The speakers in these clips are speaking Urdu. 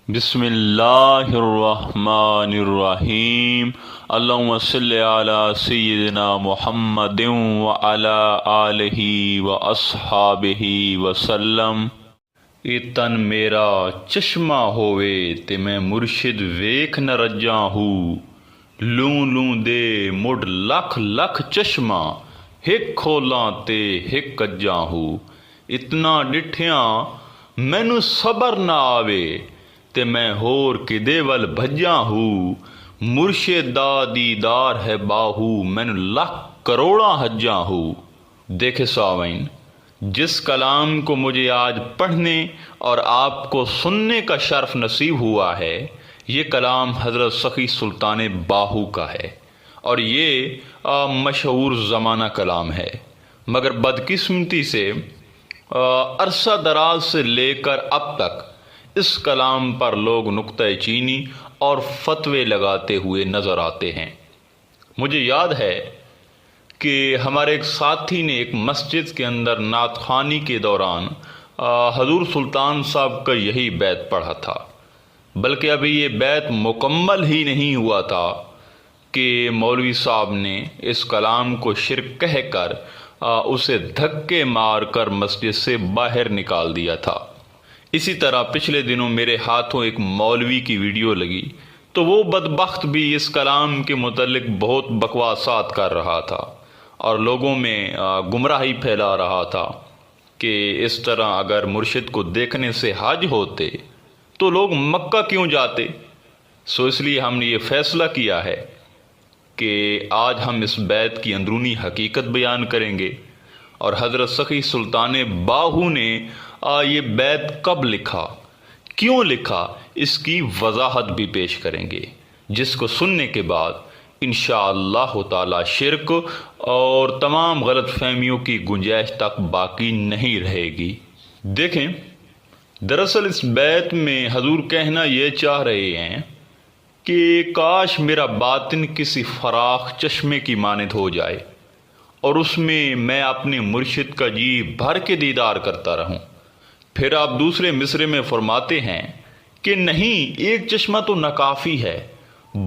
بسم اللہ الرحمن الرحیم۔ اللہم صلی علی سیدنا محمد وعلی آلہ واصحابہ وسلم۔ اے تن میرا چشمہ ہوئے تے میں مرشد ویکھ نہ رجاں ہوں، لوں لوں دے مڑ لکھ لکھ چشمہ، ہک کھولاں تے ہک کجاں ہوں۔ اتنا ڈٹھیاں مینوں صبر نہ آوے تے میں ہور کدے ول بھجاں ہوں، مرشد دا دیدار ہے باہو، مینوں لاکھ کروڑاں حجاں ہوں۔ دیکھے سامعین، جس کلام کو مجھے آج پڑھنے اور آپ کو سننے کا شرف نصیب ہوا ہے، یہ کلام حضرت سخی سلطان باہو کا ہے، اور یہ مشہور زمانہ کلام ہے، مگر بدقسمتی سے عرصہ دراز سے لے کر اب تک اس کلام پر لوگ نکتہ چینی اور فتوے لگاتے ہوئے نظر آتے ہیں۔ مجھے یاد ہے کہ ہمارے ایک ساتھی نے ایک مسجد کے اندر نعت خوانی کے دوران حضور سلطان صاحب کا یہی بیت پڑھا تھا، بلکہ ابھی یہ بیت مکمل ہی نہیں ہوا تھا کہ مولوی صاحب نے اس کلام کو شرک کہہ کر اسے دھکے مار کر مسجد سے باہر نکال دیا تھا۔ اسی طرح پچھلے دنوں میرے ہاتھوں ایک مولوی کی ویڈیو لگی تو وہ بدبخت بھی اس کلام کے متعلق بہت بکواسات کر رہا تھا اور لوگوں میں گمراہی پھیلا رہا تھا کہ اس طرح اگر مرشد کو دیکھنے سے حج ہوتے تو لوگ مکہ کیوں جاتے۔ اس لیے ہم نے یہ فیصلہ کیا ہے کہ آج ہم اس بیت کی اندرونی حقیقت بیان کریں گے، اور حضرت سخی سلطان باہو نے یہ بیت کب لکھا، کیوں لکھا، اس کی وضاحت بھی پیش کریں گے، جس کو سننے کے بعد انشاءاللہ تعالی شرک اور تمام غلط فہمیوں کی گنجائش تک باقی نہیں رہے گی۔ دیکھیں، دراصل اس بیت میں حضور کہنا یہ چاہ رہے ہیں کہ کاش میرا باطن کسی فراخ چشمے کی مانند ہو جائے اور اس میں اپنے مرشد کا جی بھر کے دیدار کرتا رہوں۔ پھر آپ دوسرے مصرے میں فرماتے ہیں کہ نہیں، ایک چشمہ تو ناکافی ہے،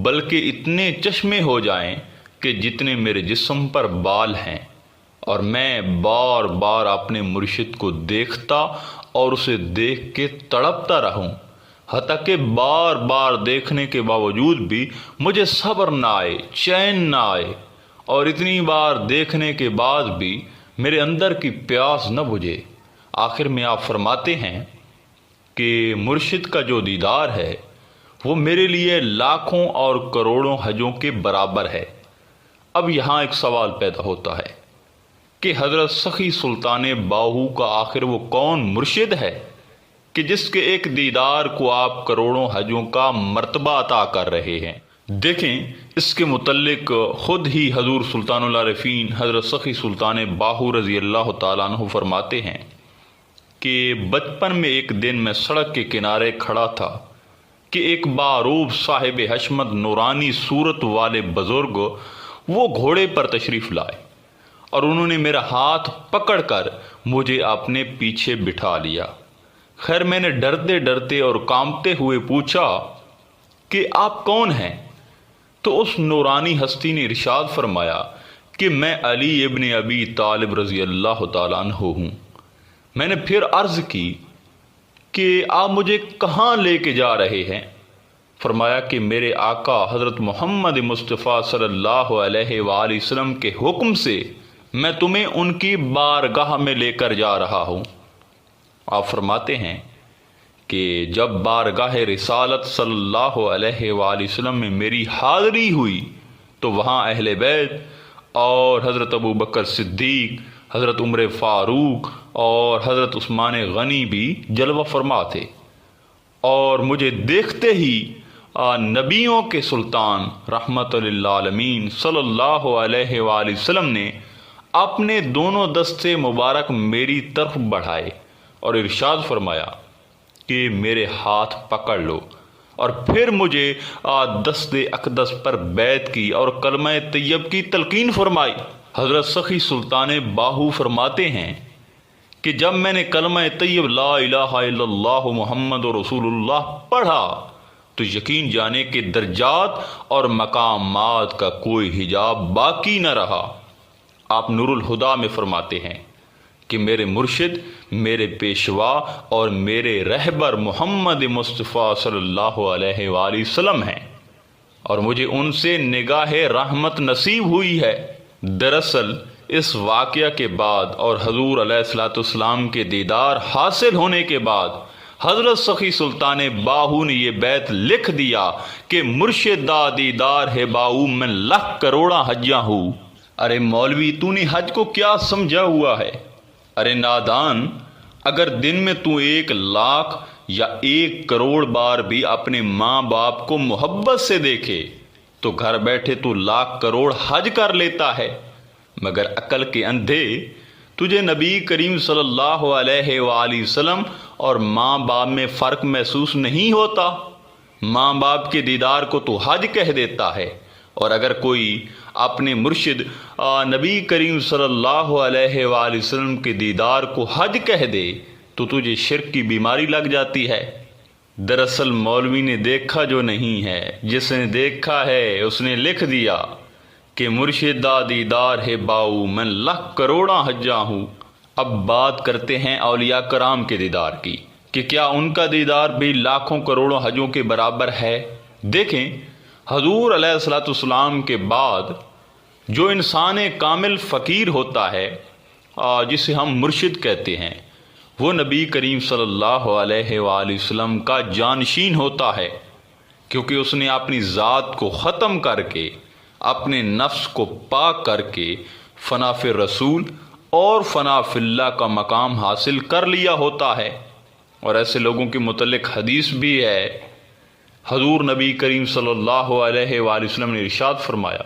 بلکہ اتنے چشمے ہو جائیں کہ جتنے میرے جسم پر بال ہیں، اور میں بار بار اپنے مرشد کو دیکھتا اور اسے دیکھ کے تڑپتا رہوں، حتیٰ کہ بار بار دیکھنے کے باوجود بھی مجھے صبر نہ آئے، چین نہ آئے، اور اتنی بار دیکھنے کے بعد بھی میرے اندر کی پیاس نہ بجھے۔ آخر میں آپ فرماتے ہیں کہ مرشد کا جو دیدار ہے وہ میرے لیے لاکھوں اور کروڑوں حجوں کے برابر ہے۔ اب یہاں ایک سوال پیدا ہوتا ہے کہ حضرت سخی سلطان باہو کا آخر وہ کون مرشد ہے کہ جس کے ایک دیدار کو آپ کروڑوں حجوں کا مرتبہ عطا کر رہے ہیں۔ دیکھیں، اس کے متعلق خود ہی حضور سلطان العارفین حضرت سخی سلطان باہو رضی اللہ تعالیٰ عنہ فرماتے ہیں کہ بچپن میں ایک دن میں سڑک کے کنارے کھڑا تھا کہ ایک باروب صاحب حشمت نورانی صورت والے بزرگ وہ گھوڑے پر تشریف لائے، اور انہوں نے میرا ہاتھ پکڑ کر مجھے اپنے پیچھے بٹھا لیا۔ خیر، میں نے ڈرتے ڈرتے اور کانپتے ہوئے پوچھا کہ آپ کون ہیں؟ تو اس نورانی ہستی نے ارشاد فرمایا کہ میں علی ابن ابی طالب رضی اللہ تعالیٰ عنہ ہوں۔ میں نے پھر عرض کی کہ آپ مجھے کہاں لے کے جا رہے ہیں؟ فرمایا کہ میرے آقا حضرت محمد مصطفیٰ صلی اللہ علیہ وآلہ وسلم کے حکم سے میں تمہیں ان کی بارگاہ میں لے کر جا رہا ہوں۔ آپ فرماتے ہیں کہ جب بارگاہ رسالت صلی اللہ علیہ وآلہ وسلم میں میری حاضری ہوئی تو وہاں اہل بیت اور حضرت ابو بکر صدیق، حضرت عمر فاروق اور حضرت عثمان غنی بھی جلوہ فرما تھے، اور مجھے دیکھتے ہی نبیوں کے سلطان رحمت للعالمین صلی اللہ علیہ وآلہ وسلم نے اپنے دونوں دستے مبارک میری طرف بڑھائے اور ارشاد فرمایا کہ میرے ہاتھ پکڑ لو، اور پھر مجھے دست اقدس پر بیعت کی اور کلمہ طیب کی تلقین فرمائی۔ حضرت سخی سلطان باہو فرماتے ہیں کہ جب میں نے کلمہ طیب لا الہ الا اللہ محمد رسول اللہ پڑھا تو یقین جانے کہ درجات اور مقامات کا کوئی حجاب باقی نہ رہا۔ آپ نور الہدیٰ میں فرماتے ہیں کہ میرے مرشد، میرے پیشوا اور میرے رہبر محمد مصطفیٰ صلی اللہ علیہ وآلہ وسلم ہیں، اور مجھے ان سے نگاہ رحمت نصیب ہوئی ہے۔ دراصل اس واقعہ کے بعد اور حضور علیہ الصلوۃ والسلام کے دیدار حاصل ہونے کے بعد حضرت سخی سلطان باہو نے یہ بیت لکھ دیا کہ مرشد دا دیدار ہے باہو میں لاکھ کروڑا حجاں ہوں۔ ارے مولوی، تو نے حج کو کیا سمجھا ہوا ہے؟ ارے نادان، اگر دن میں تو 1,00,000 یا 1,00,00,000 بار بھی اپنے ماں باپ کو محبت سے دیکھے تو گھر بیٹھے تو 1,00,000,000,000 حج کر لیتا ہے، مگر عقل کے اندھے تجھے نبی کریم صلی اللہ علیہ وآلہ وسلم اور ماں باپ میں فرق محسوس نہیں ہوتا۔ ماں باپ کے دیدار کو تو حج کہہ دیتا ہے، اور اگر کوئی اپنے مرشد نبی کریم صلی اللہ علیہ وآلہ وسلم کے دیدار کو حج کہہ دے تو تجھے شرک کی بیماری لگ جاتی ہے۔ دراصل مولوی نے دیکھا جو نہیں ہے، جس نے دیکھا ہے اس نے لکھ دیا کہ مرشد دا دیدار ہے باؤ میں 1,00,000 کروڑا حجاں ہوں۔ اب بات کرتے ہیں اولیاء کرام کے دیدار کی کہ کیا ان کا دیدار بھی لاکھوں کروڑوں حجوں کے برابر ہے؟ دیکھیں، حضور علیہ الصلوۃ والسلام کے بعد جو انسان کامل فقیر ہوتا ہے، جسے ہم مرشد کہتے ہیں، وہ نبی کریم صلی اللہ علیہ وآلہ وسلم کا جانشین ہوتا ہے، کیونکہ اس نے اپنی ذات کو ختم کر کے، اپنے نفس کو پاک کر کے فنا فی رسول اور فنا فی اللہ کا مقام حاصل کر لیا ہوتا ہے۔ اور ایسے لوگوں کے متعلق حدیث بھی ہے۔ حضور نبی کریم صلی اللہ علیہ وآلہ وسلم نے ارشاد فرمایا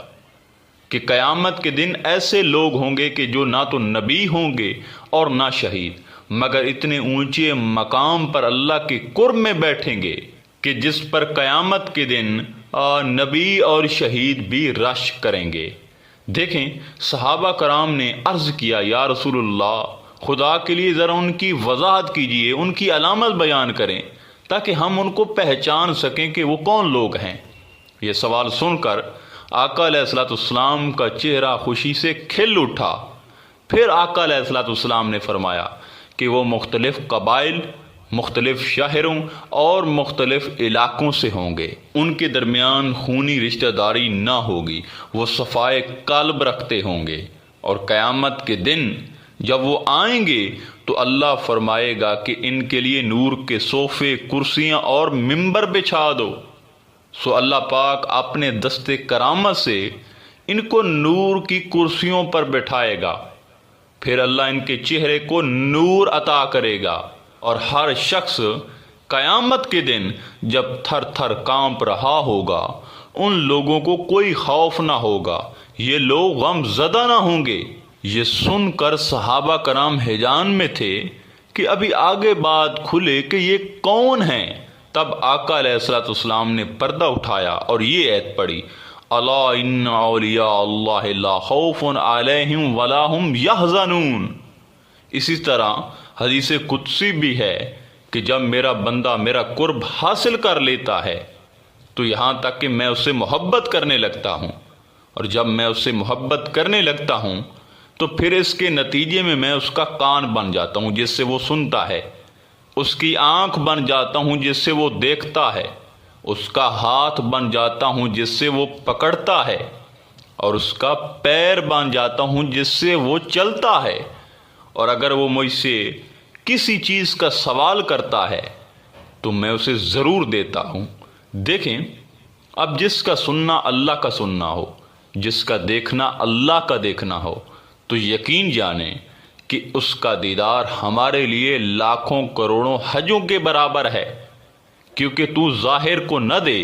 کہ قیامت کے دن ایسے لوگ ہوں گے کہ جو نہ تو نبی ہوں گے اور نہ شہید، مگر اتنے اونچے مقام پر اللہ کے قرب میں بیٹھیں گے کہ جس پر قیامت کے دن نبی اور شہید بھی رش کریں گے۔ دیکھیں، صحابہ کرام نے عرض کیا، یا رسول اللہ، خدا کے لیے ذرا ان کی وضاحت کیجئے، ان کی علامت بیان کریں تاکہ ہم ان کو پہچان سکیں کہ وہ کون لوگ ہیں۔ یہ سوال سن کر آقا علیہ الصلوۃ والسلام کا چہرہ خوشی سے کھل اٹھا۔ پھر آقا علیہ الصلوۃ والسلام نے فرمایا کہ وہ مختلف قبائل، مختلف شہروں اور مختلف علاقوں سے ہوں گے، ان کے درمیان خونی رشتہ داری نہ ہوگی، وہ صفائے قلب رکھتے ہوں گے، اور قیامت کے دن جب وہ آئیں گے تو اللہ فرمائے گا کہ ان کے لیے نور کے صوفے، کرسیاں اور ممبر بچھا دو۔ سو اللہ پاک اپنے دست کرامت سے ان کو نور کی کرسیوں پر بٹھائے گا، پھر اللہ ان کے چہرے کو نور عطا کرے گا، اور ہر شخص قیامت کے دن جب تھر تھر کانپ رہا ہوگا، ان لوگوں کو کوئی خوف نہ ہوگا، یہ لوگ غم زدہ نہ ہوں گے۔ یہ سن کر صحابہ کرام حیران میں تھے کہ ابھی آگے بات کھلے کہ یہ کون ہیں۔ تب آقا علیہ الصلوۃ والسلام نے پردہ اٹھایا اور یہ آیت پڑھی، الا ان اولیاء اللہ لا خوف علیہم ولا هم یحزنون۔ اسی طرح حدیث قدسی بھی ہے کہ جب میرا بندہ میرا قرب حاصل کر لیتا ہے تو یہاں تک کہ میں اس سے محبت کرنے لگتا ہوں، اور جب میں اس سے محبت کرنے لگتا ہوں تو پھر اس کے نتیجے میں اس کا کان بن جاتا ہوں جس سے وہ سنتا ہے، اس کی آنکھ بن جاتا ہوں جس سے وہ دیکھتا ہے، اس کا ہاتھ بن جاتا ہوں جس سے وہ پکڑتا ہے، اور اس کا پیر بن جاتا ہوں جس سے وہ چلتا ہے، اور اگر وہ مجھ سے کسی چیز کا سوال کرتا ہے تو میں اسے ضرور دیتا ہوں۔ دیکھیں، اب جس کا سننا اللہ کا سننا ہو، جس کا دیکھنا اللہ کا دیکھنا ہو، تو یقین جانیں کہ اس کا دیدار ہمارے لیے لاکھوں کروڑوں حجوں کے برابر ہے، کیونکہ تو ظاہر کو نہ دے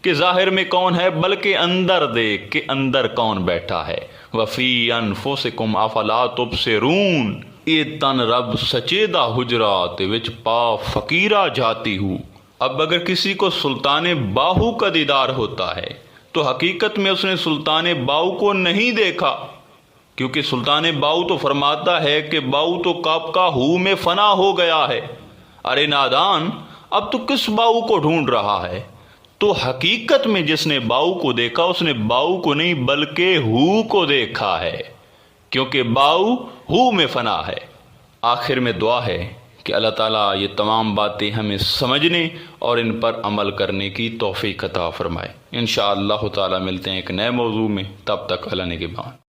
کہ ظاہر میں کون ہے، بلکہ اندر دیکھ کہ اندر کون بیٹھا ہے۔ وَفِي أَنفُسِكُمْ أَفَلَا تُبْصِرُونَ۔ یہ تن رب سچیدہ حجرات وچ پا فقیرہ جاتی ہوں۔ اب اگر کسی کو سلطان باہو کا دیدار ہوتا ہے تو حقیقت میں اس نے سلطان باہو کو نہیں دیکھا، کیونکہ سلطان باؤ تو فرماتا ہے کہ باؤ تو کب کا ہو میں فنا ہو گیا ہے۔ ارے نادان، اب تو کس باؤ کو ڈھونڈ رہا ہے؟ تو حقیقت میں جس نے باؤ کو دیکھا اس نے باؤ کو نہیں بلکہ ہو کو دیکھا ہے، کیونکہ باؤ ہو میں فنا ہے۔ آخر میں دعا ہے کہ اللہ تعالیٰ یہ تمام باتیں ہمیں سمجھنے اور ان پر عمل کرنے کی توفیق عطا فرمائے۔ انشاءاللہ تعالیٰ ملتے ہیں ایک نئے موضوع میں، تب تک اللہ نگہبان۔